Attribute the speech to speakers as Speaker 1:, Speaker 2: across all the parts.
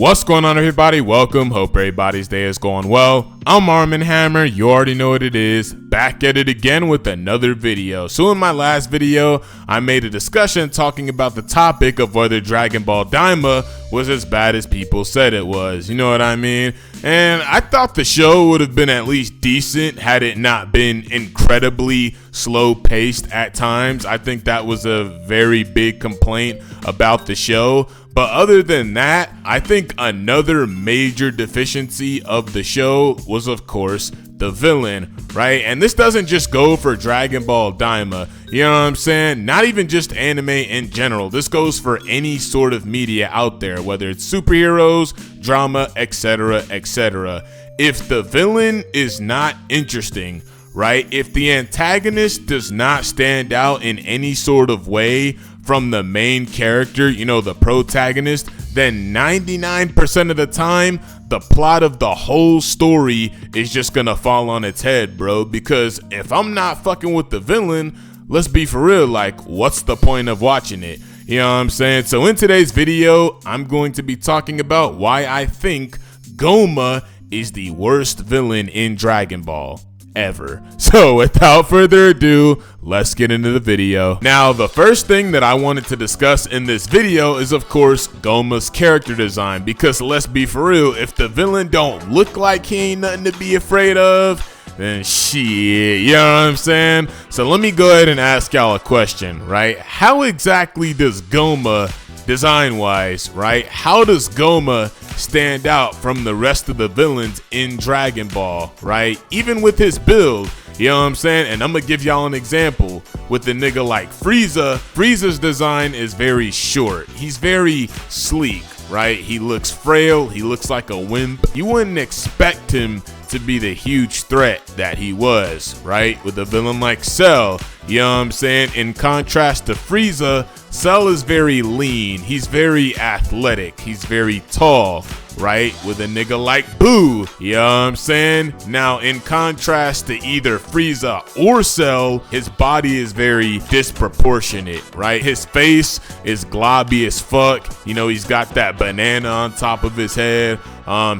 Speaker 1: What's going on, everybody? Welcome. Hope everybody's day is going well. I'm Armin Hammer. You already know what it is. Back at it again with another video. So in my last video, I made a discussion talking about the topic of whether dragonballdaima was as bad as people said it was. You know what I mean? And I thought the show would have been at least decent had it not been incredibly slow paced at times. I think that was a very big complaint about the show. But other than that, I think another major deficiency of the show was, of course, the villain, right? And this doesn't just go for dragonballdaima, you know what I'm saying? Not even just anime in general. This goes for any sort of media out there, whether it's superheroes, drama, etc., etc. If the villain is not interesting, right? If the antagonist does not stand out in any sort of way from the main character, you know, the protagonist, then 99% of the time, the plot of the whole story is just gonna fall on its head, bro. Because if I'm not fucking with the villain, let's be for real, like, what's the point of watching it? You know what I'm saying? So in today's video, I'm going to be talking about why I think Gomah is the worst villain in Dragon Ball ever. So without further ado, let's get into the video. Now, the first thing that I wanted to discuss in this video is, of course, Gomah's character design, because let's be for real, if the villain don't look like he ain't nothing to be afraid of, then shit, you know what I'm saying? So let me go ahead and ask y'all a question, right? How exactly does Gomah, design wise, right, how does Gomah stand out from the rest of the villains in Dragon Ball, right? Even with his build, you know what I'm saying? And I'm gonna give y'all an example with the nigga like Frieza. Frieza's design is very short. He's very sleek, right? He looks frail. He looks like a wimp. You wouldn't expect him to be the huge threat that he was, right? With a villain like Cell, you know what I'm saying? In contrast to Frieza, Cell is very lean. He's very athletic. He's very tall, right? With a nigga like Boo, you know what I'm saying? Now, in contrast to either Frieza or Cell, his body is very disproportionate, right? His face is globby as fuck. You know, he's got that banana on top of his head.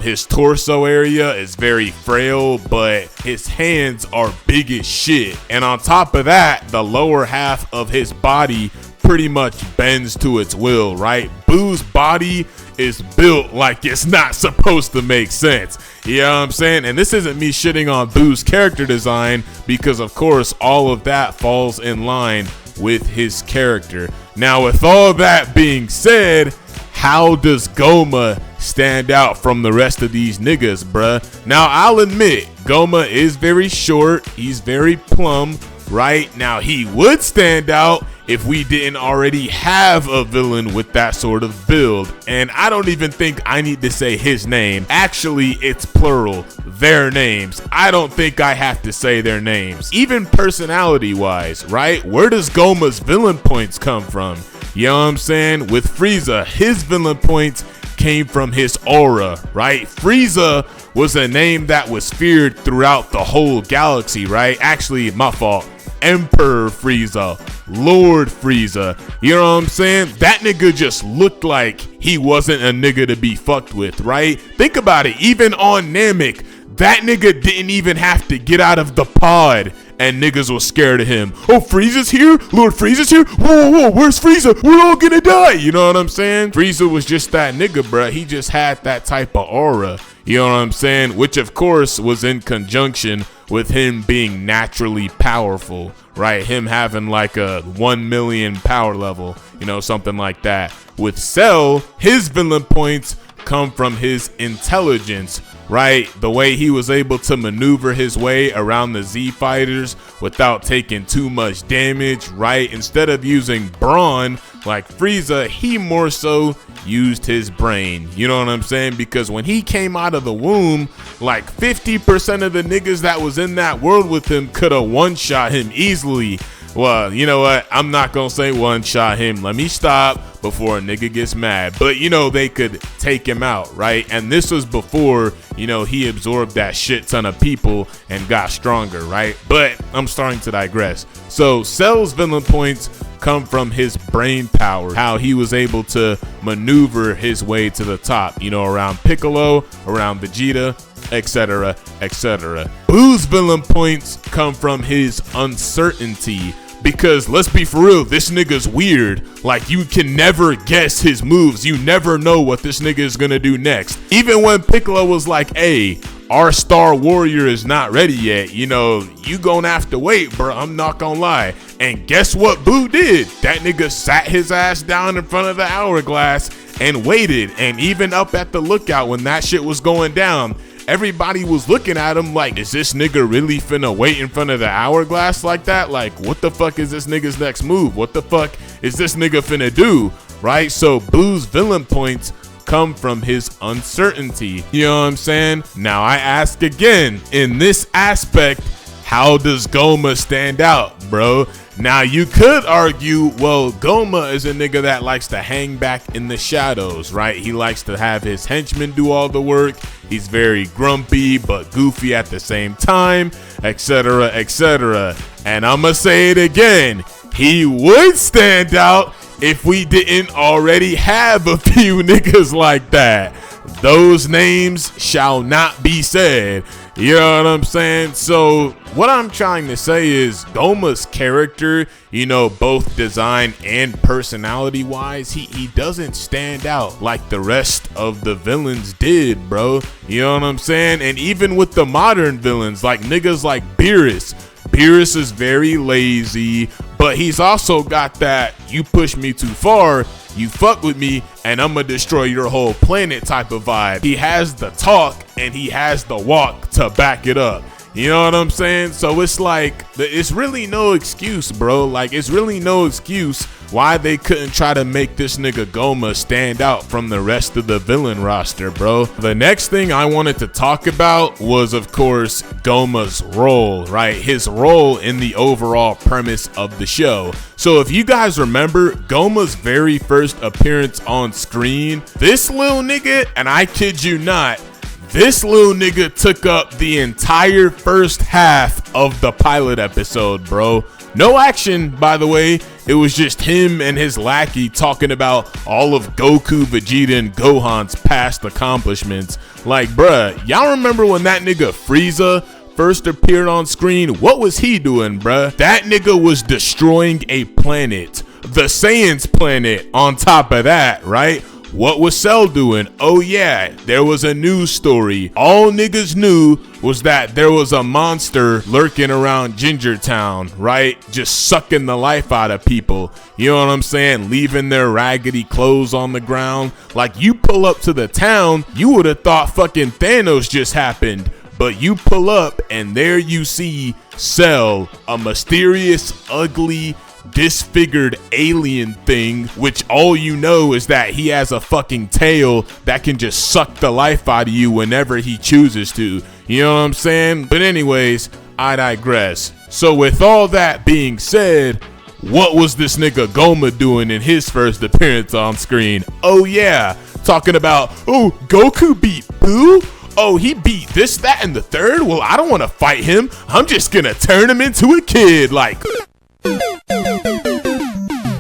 Speaker 1: His torso area is very frail, but his hands are big as shit. And on top of that, the lower half of his body pretty much bends to its will, right? Boo's body is built like it's not supposed to make sense. You know what I'm saying? And this isn't me shitting on Boo's character design, because of course all of that falls in line with his character. Now, with all that being said, how does Gomah stand out from the rest of these niggas, bruh? Now, I'll admit, Gomah is very short. He's very plumb, right? Now, he would stand out if we didn't already have a villain with that sort of build. And I don't even think I need to say his name. Actually, it's plural, their names. I don't think I have to say their names. Even personality-wise, right? Where does Gomah's villain points come from? You know what I'm saying? With Frieza, his villain points came from his aura, right? Frieza was a name that was feared throughout the whole galaxy, right? Actually, my fault. Emperor Frieza, Lord Frieza, you know what I'm saying? That nigga just looked like he wasn't a nigga to be fucked with, right? Think about it, even on Namek, that nigga didn't even have to get out of the pod and niggas was scared of him. Oh, Frieza's here? Lord Frieza's here? Whoa, whoa, where's Frieza? We're all gonna die, you know what I'm saying? Frieza was just that nigga, bruh. He just had that type of aura, you know what I'm saying? Which of course was in conjunction with him being naturally powerful, right? Him having like a 1 million power level, you know, something like that. With Cell, his villain points come from his intelligence, right? The way he was able to maneuver his way around the Z fighters without taking too much damage, right? Instead of using brawn like Frieza, he more so used his brain, you know what I'm saying? Because when he came out of the womb, like 50% of the niggas that was in that world with him could have one-shot him easily. Well, you know what? I'm not gonna say one-shot him. Let me stop before a nigga gets mad. But, you know, they could take him out, right? And this was before, you know, he absorbed that shit ton of people and got stronger, right? But I'm starting to digress. So Cell's villain points come from his brain power, how he was able to maneuver his way to the top, you know, around Piccolo, around Vegeta, etc., etc. Boo's villain points come from his uncertainty, because let's be for real, this nigga's weird. Like, you can never guess his moves. You never know what this nigga is gonna do next. Even when Piccolo was like, hey, our Star Warrior is not ready yet, you know, you gonna have to wait, bro, I'm not gonna lie. And guess what Boo did? That nigga sat his ass down in front of the hourglass and waited. And even up at the lookout when that shit was going down, everybody was looking at him like, is this nigga really finna wait in front of the hourglass like that? Like, what the fuck is this nigga's next move? What the fuck is this nigga finna do? Right? So Boo's villain points come from his uncertainty. You know what I'm saying? Now I ask again, in this aspect, how does Gomah stand out, bro? Now you could argue, well, Gomah is a nigga that likes to hang back in the shadows, right? He likes to have his henchmen do all the work. He's very grumpy but goofy at the same time, etc., etc. And I'ma say it again, he would stand out if we didn't already have a few niggas like that. Those names shall not be said. You know what I'm saying? So what I'm trying to say is Gomah's character, you know, both design and personality wise, he doesn't stand out like the rest of the villains did, bro. You know what I'm saying? And even with the modern villains, like niggas like Beerus is very lazy, but he's also got that you push me too far, you fuck with me, and I'm gonna destroy your whole planet type of vibe. He has the talk and he has the walk to back it up. You know what I'm saying? So it's like, it's really no excuse, bro. Like, it's really no excuse why they couldn't try to make this nigga Gomah stand out from the rest of the villain roster, bro. The next thing I wanted to talk about was, of course, Gomah's role, right? His role in the overall premise of the show. So if you guys remember Gomah's very first appearance on screen, this little nigga, and I kid you not, this little nigga took up the entire first half of the pilot episode, bro. No action, by the way. It was just him and his lackey talking about all of Goku, Vegeta, and Gohan's past accomplishments. Like, bruh, y'all remember when that nigga Frieza first appeared on screen? What was he doing, bruh? That nigga was destroying a planet, the Saiyan's planet, on top of that, right? What was Cell doing? Oh yeah, there was a news story. All niggas knew was that there was a monster lurking around Ginger Town, right? Just sucking the life out of people. You know what I'm saying? Leaving their raggedy clothes on the ground. Like, you pull up to the town, you would have thought fucking Thanos just happened. But you pull up and there you see Cell, a mysterious, ugly, disfigured alien thing, which all you know is that he has a fucking tail that can just suck the life out of you whenever he chooses to. You know what I'm saying? But anyways, I digress. So with all that being said, what was this nigga Gomah doing in his first appearance on screen? Oh yeah, talking about, oh, Goku beat Boo? Oh, he beat this, that, and the third? Well, I don't want to fight him. I'm just gonna turn him into a kid. Like,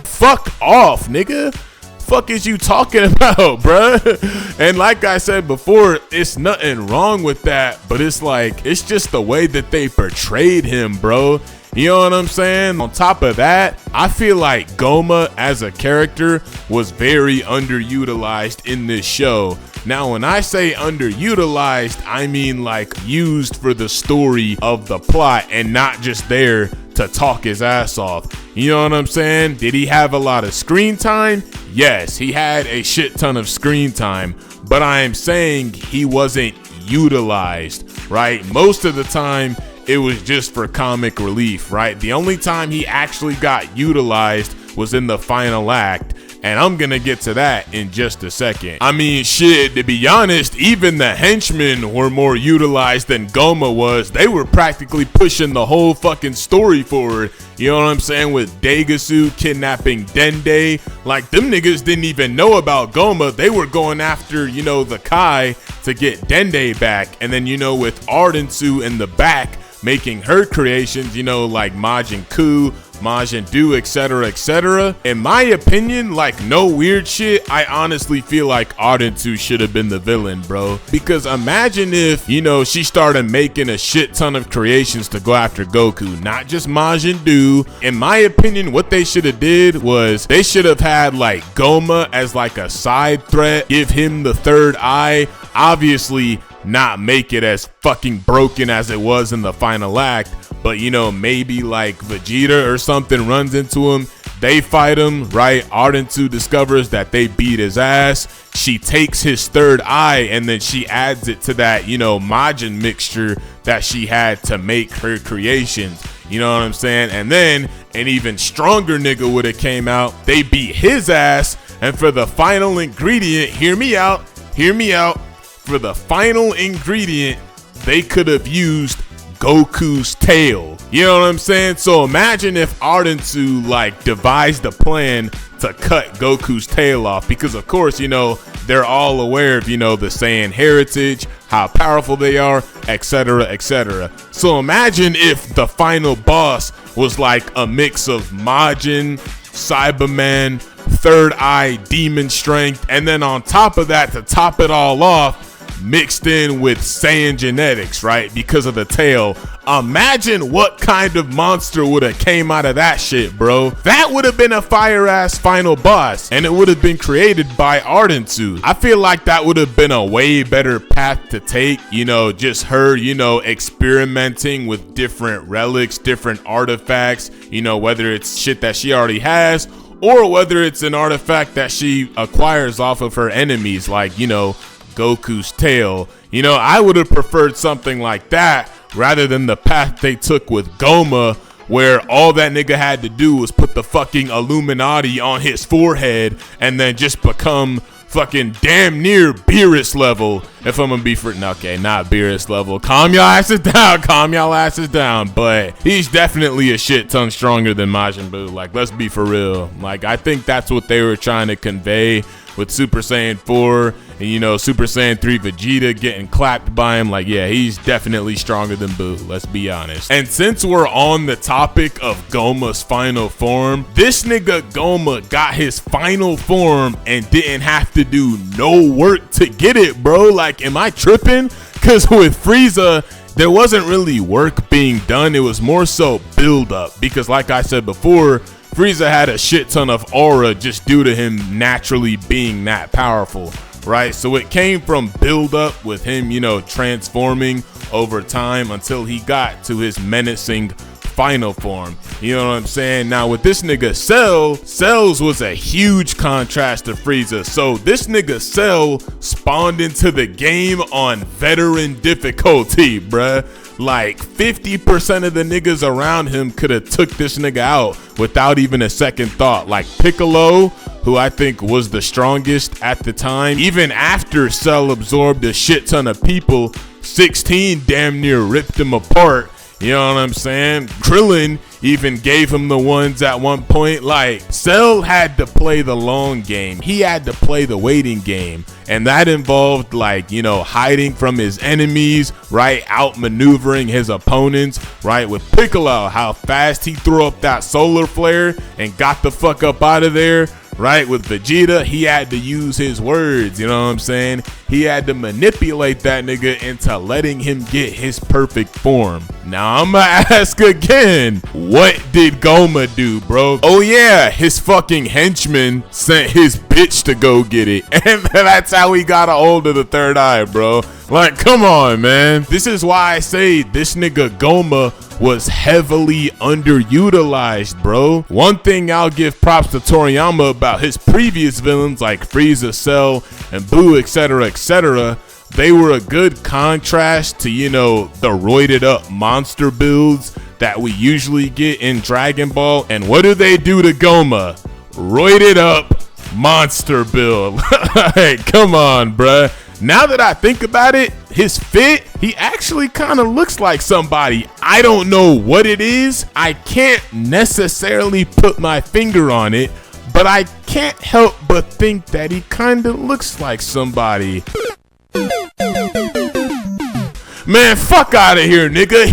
Speaker 1: fuck off, nigga. Fuck is you talking about, bruh? And like I said before, it's nothing wrong with that, but it's like, it's just the way that they portrayed him, bro. You know what I'm saying? On top of that, I feel like Gomah as a character was very underutilized in this show. Now, when I say underutilized, I mean like used for the story of the plot and not just there to talk his ass off. You know what I'm saying? Did he have a lot of screen time? Yes, he had a shit ton of screen time, but I am saying he wasn't utilized, right? Most of the time, it was just for comic relief, right? The only time he actually got utilized was in the final act, and I'm gonna get to that in just a second. I mean, shit, to be honest, even the henchmen were more utilized than Gomah was. They were practically pushing the whole fucking story forward. You know what I'm saying? With Degasu kidnapping Dende. Like, them niggas didn't even know about Gomah. They were going after, you know, the Kai to get Dende back. And then, you know, with Ardensu in the back, making her creations, you know, like Majin Ku, Majin Buu, etc, etc. In my opinion, like, no weird shit, I honestly feel like Ardentu should have been the villain, bro. Because imagine if, you know, she started making a shit ton of creations to go after Goku, not just Majin Buu. In my opinion, what they should have did was they should have had like Gomah as like a side threat, give him the third eye, obviously not make it as fucking broken as it was in the final act, but you know, maybe like Vegeta or something runs into him, they fight him, right? Ardentu discovers that they beat his ass, she takes his third eye, and then she adds it to that, you know, Majin mixture that she had to make her creations. You know what I'm saying? And then an even stronger nigga would have came out, they beat his ass, and for the final ingredient, hear me out, for the final ingredient, they could have used Goku's tail. You know what I'm saying? So imagine if Ardentu like devised a plan to cut Goku's tail off, because of course, you know, they're all aware of, you know, the Saiyan heritage, how powerful they are, etc, etc. So imagine if the final boss was like a mix of Majin, Cyberman, third eye demon strength, and then on top of that, to top it all off, mixed in with Saiyan genetics, right? Because of the tail. Imagine what kind of monster would have came out of that shit, bro. That would have been a fire ass final boss, and it would have been created by Ardentu. I feel like that would have been a way better path to take, you know, just her, you know, experimenting with different relics, different artifacts, you know, whether it's shit that she already has or whether it's an artifact that she acquires off of her enemies, like, you know, Goku's tail. You know, I would have preferred something like that rather than the path they took with Gomah, where all that nigga had to do was put the fucking Illuminati on his forehead and then just become fucking damn near Beerus level. If I'm gonna be okay, not Beerus level. Calm y'all asses down, but he's definitely a shit ton stronger than Majin Buu. Like, let's be for real. Like, I think that's what they were trying to convey with Super Saiyan 4 and, you know, Super Saiyan 3 Vegeta getting clapped by him. Like, yeah, he's definitely stronger than Buu, let's be honest. And since we're on the topic of Gomah's final form, this nigga Gomah got his final form and didn't have to do no work to get it, bro. Like, am I tripping? Because with Frieza, there wasn't really work being done. It was more so build up, because like I said before, Frieza had a shit ton of aura just due to him naturally being that powerful, right? So it came from build up with him, you know, transforming over time until he got to his menacing final form. You know what I'm saying? Now with this nigga Cells was a huge contrast to Frieza. So this nigga Cell spawned into the game on veteran difficulty, bruh. Like 50% of the niggas around him could have took this nigga out without even a second thought. Like Piccolo, who I think was the strongest at the time, even after Cell absorbed a shit ton of people, 16 damn near ripped him apart. You know what I'm saying? Krillin even gave him the ones at one point. Like, Cell had to play the long game. He had to play the waiting game. And that involved, like, you know, hiding from his enemies, right? Outmaneuvering his opponents, right? With Piccolo, how fast he threw up that solar flare and got the fuck up out of there. Right, with Vegeta, he had to use his words, you know what I'm saying? He had to manipulate that nigga into letting him get his perfect form. Now I'ma ask again, what did Gomah do, bro? Oh yeah, his fucking henchman sent his bitch to go get it, and that's how he got a hold of the third eye, bro. Like, come on, man. This is why I say this nigga Gomah was heavily underutilized, bro. One thing I'll give props to Toriyama about his previous villains like Frieza, Cell, and Buu, etc, etc, they were a good contrast to, you know, the roided up monster builds that we usually get in Dragon Ball. And what do they do to Gomah? Roided up monster build. Hey, come on, bruh. Now that I think about it, his fit, he actually kind of looks like somebody. I don't know what it is. I can't necessarily put my finger on it, but I can't help but think that he kind of looks like somebody. Man, fuck out of here, nigga.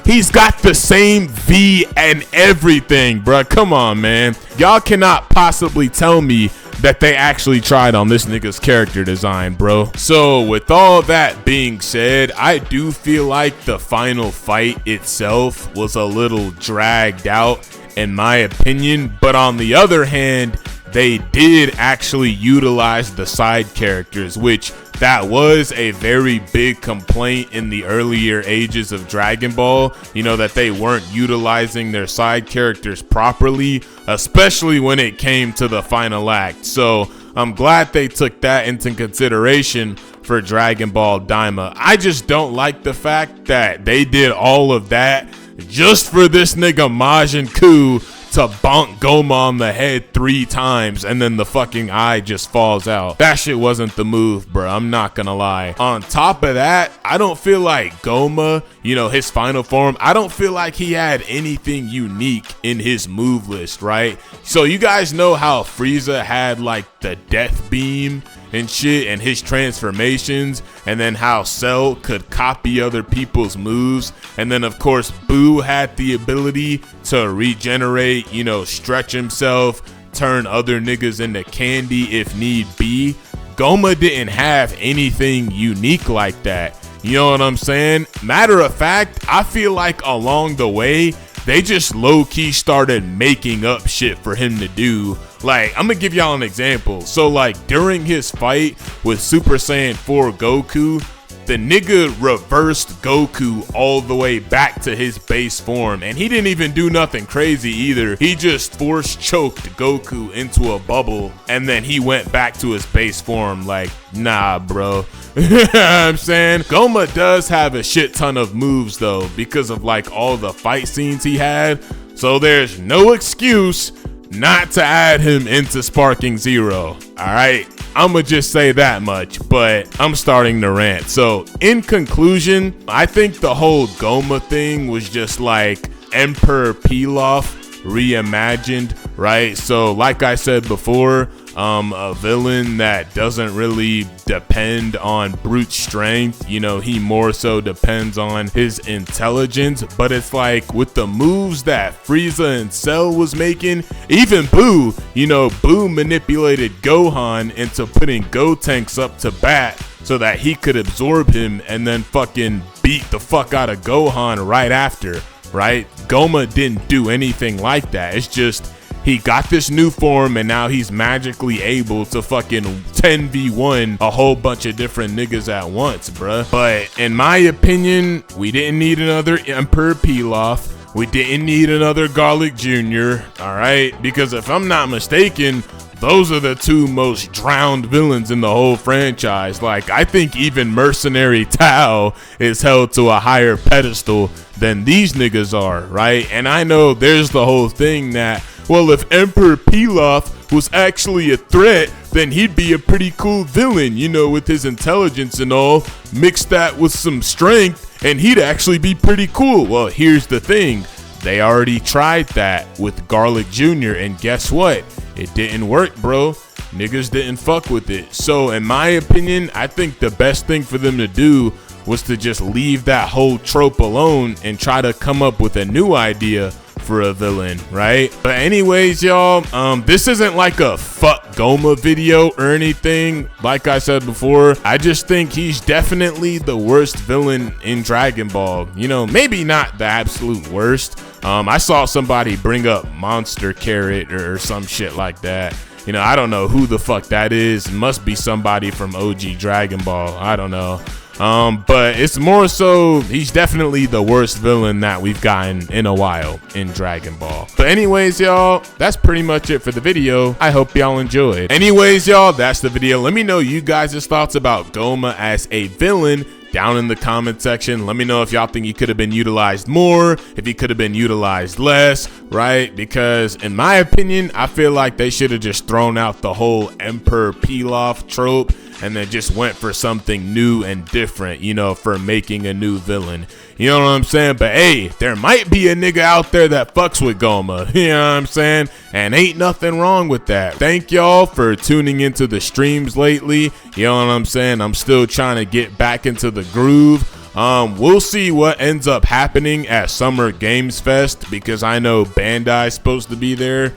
Speaker 1: He's got the same V and everything, bruh. Come on, man. Y'all cannot possibly tell me that they actually tried on this nigga's character design, bro. So with all that being said, I do feel like the final fight itself was a little dragged out in my opinion, but on the other hand, they did actually utilize the side characters, which that was a very big complaint in the earlier ages of Dragon Ball, you know, that they weren't utilizing their side characters properly, especially when it came to the final act. So I'm glad they took that into consideration for Dragon Ball Daima. I just don't like the fact that they did all of that just for this nigga Majin Ku to bonk Gomah on the head 3 times and then the fucking eye just falls out. That shit wasn't the move, bro. I'm not gonna lie. On top of that, I don't feel like Gomah, you know, his final form, I don't feel like he had anything unique in his move list, right? So you guys know how Frieza had like the death beam and shit and his transformations, and then how Cell could copy other people's moves, and then of course Boo had the ability to regenerate, you know, stretch himself, turn other niggas into candy if need be. Gomah didn't have anything unique like that, you know what I'm saying? Matter of fact, I feel like along the way they just low-key started making up shit for him to do. Like, I'm gonna give y'all an example. So like during his fight with Super Saiyan 4 Goku, the nigga reversed Goku all the way back to his base form, and he didn't even do nothing crazy either. He just force choked Goku into a bubble and then he went back to his base form. Like, nah, bro. You know what I'm saying? Gomah does have a shit ton of moves though, because of like all the fight scenes he had, so there's no excuse not to add him into Sparking Zero. All right, I'ma just say that much, but I'm starting to rant. So in conclusion, I think the whole Gomah thing was just like Emperor Pilaf reimagined, right? So like I said before, a villain that doesn't really depend on brute strength, you know, he more so depends on his intelligence. But it's like with the moves that Frieza and Cell was making, even Boo, you know, Boo manipulated Gohan into putting Gotenks up to bat so that he could absorb him and then fucking beat the fuck out of Gohan right after, right? Gomah didn't do anything like that. It's just he got this new form and now he's magically able to fucking 10v1 a whole bunch of different niggas at once, bruh. But in my opinion, we didn't need another Emperor Pilaf. We didn't need another Garlic Jr., all right? Because if I'm not mistaken, those are the 2 most drowned villains in the whole franchise. Like, I think even Mercenary Tao is held to a higher pedestal than these niggas are, right? And I know there's the whole thing that, well, if Emperor Pilaf was actually a threat, then he'd be a pretty cool villain, you know, with his intelligence and all. Mix that with some strength and he'd actually be pretty cool. Well, here's the thing. They already tried that with Garlic Jr. and guess what? It didn't work, bro. Niggas didn't fuck with it. So in my opinion, I think the best thing for them to do was to just leave that whole trope alone and try to come up with a new idea for a villain, right? But anyways, y'all, this isn't like a fuck Gomah video or anything. Like I said before, I just think he's definitely the worst villain in Dragon Ball. You know, maybe not the absolute worst. I saw somebody bring up Monster Carrot or some shit like that. You know, I don't know who the fuck that is. It must be somebody from OG Dragon Ball. I don't know. But it's more so, he's definitely the worst villain that we've gotten in a while in Dragon Ball. But anyways, y'all, that's pretty much it for the video. I hope y'all enjoyed. Anyways, y'all, that's the video. Let me know you guys' thoughts about Gomah as a villain down in the comment section. Let me know if y'all think he could have been utilized more, if he could have been utilized less, right? Because in my opinion, I feel like they should have just thrown out the whole Emperor Pilaf trope and then just went for something new and different, you know, for making a new villain. You know what I'm saying? But hey, there might be a nigga out there that fucks with Gomah. You know what I'm saying? And ain't nothing wrong with that. Thank y'all for tuning into the streams lately. You know what I'm saying? I'm still trying to get back into the groove We'll see what ends up happening at Summer Games Fest, because I know Bandai's supposed to be there.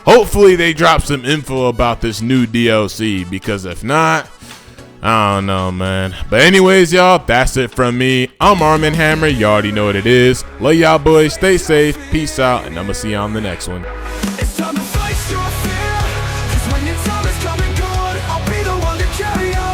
Speaker 1: Hopefully they drop some info about this new DLC, because if not, I don't know, man. But anyways, y'all, that's it from me. I'm Armin Hammer. You already know what it is. Love y'all boys. Stay safe. Peace out. And I'm going to see you on the next one.
Speaker 2: It's time to face your fear, 'cause when your time is coming good, I'll be the one to carry on.